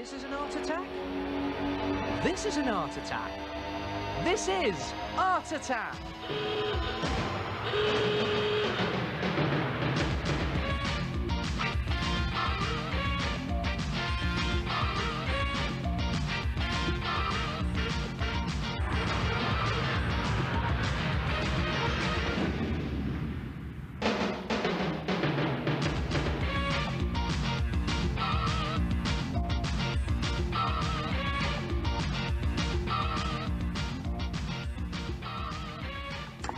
This is an art attack. This is an art attack. This is art attack.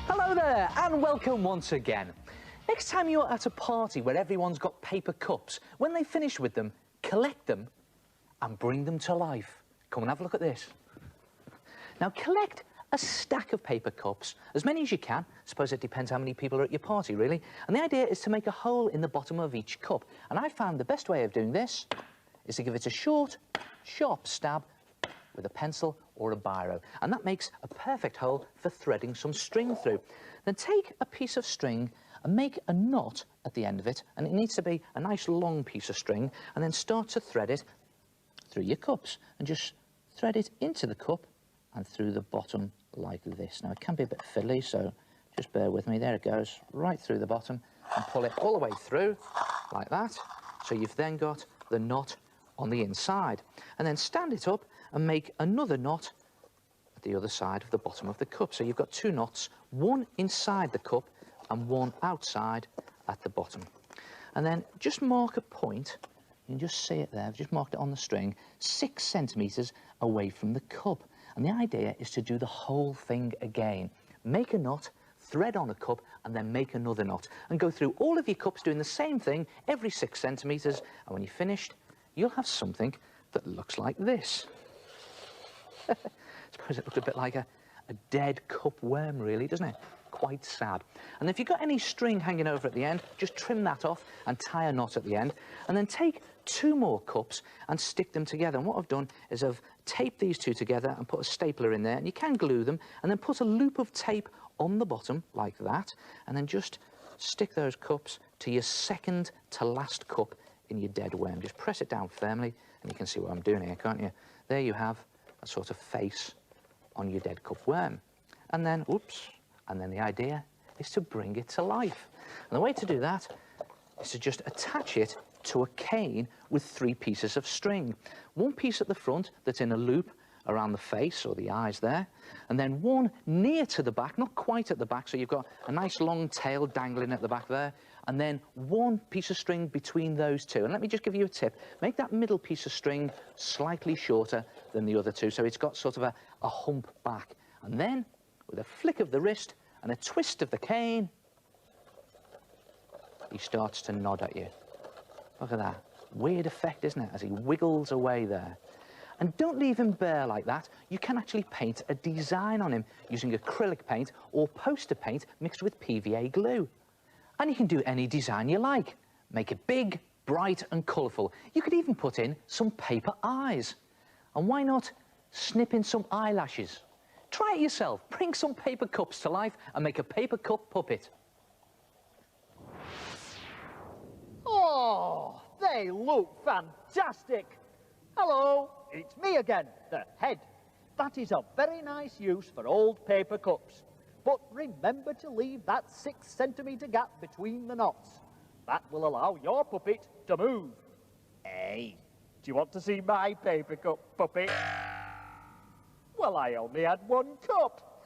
Hello there, and welcome once again. Next time you're at a party where everyone's got paper cups, when they finish with them, collect them and bring them to life. Come and have a look at this. Now collect a stack of paper cups, as many as you can. I suppose it depends how many people are at your party, really. And the idea is to make a hole in the bottom of each cup. And I found the best way of doing this is to give it a short, sharp stab with a pencil or a biro, and that makes a perfect hole for threading some string through. Then take a piece of string and make a knot at the end of it, and it needs to be a nice long piece of string, and then start to thread it through your cups, and just thread it into the cup and through the bottom like this. Now it can be a bit fiddly, so just bear with me. There it goes, right through the bottom, and pull it all the way through like that. So you've then got the knot on the inside, and then stand it up and make another knot at the other side of the bottom of the cup. So you've got two knots, one inside the cup and one outside at the bottom. And then just mark a point, you can just see it there, I've just marked it on the string, 6 centimetres away from the cup. And the idea is to do the whole thing again. Make a knot, thread on a cup, and then make another knot. And go through all of your cups doing the same thing every 6 centimetres, and when you're finished, you'll have something that looks like this. I suppose it looks a bit like a dead cup worm, really, doesn't it? Quite sad. And if you've got any string hanging over at the end, just trim that off and tie a knot at the end. And then take 2 more cups and stick them together. And what I've done is I've taped these 2 together and put a stapler in there, and you can glue them, and then put a loop of tape on the bottom, like that, and then just stick those cups to your second to last cup in your dead worm. Just press it down firmly, and you can see what I'm doing here, can't you? There you have a sort of face on your dead cup worm. And then, oops, and then the idea is to bring it to life. And the way to do that is to just attach it to a cane with 3 pieces of string. 1 piece at the front that's in a loop around the face or the eyes there, and then 1 near to the back, not quite at the back, so you've got a nice long tail dangling at the back there, and then 1 piece of string between those 2. And let me just give you a tip. Make that middle piece of string slightly shorter than the other 2, so it's got sort of a hump back. And then, with a flick of the wrist and a twist of the cane, he starts to nod at you. Look at that. Weird effect, isn't it, as he wiggles away there. And don't leave him bare like that. You can actually paint a design on him using acrylic paint or poster paint mixed with PVA glue. And you can do any design you like. Make it big, bright and colourful. You could even put in some paper eyes. And why not snip in some eyelashes? Try it yourself. Bring some paper cups to life and make a paper cup puppet. Oh, they look fantastic. Hello, it's me again, the head. That is a very nice use for old paper cups. But remember to leave that 6 centimetre gap between the knots. That will allow your puppet to move. Hey, do you want to see my paper cup puppet? Well, I only had 1 cup.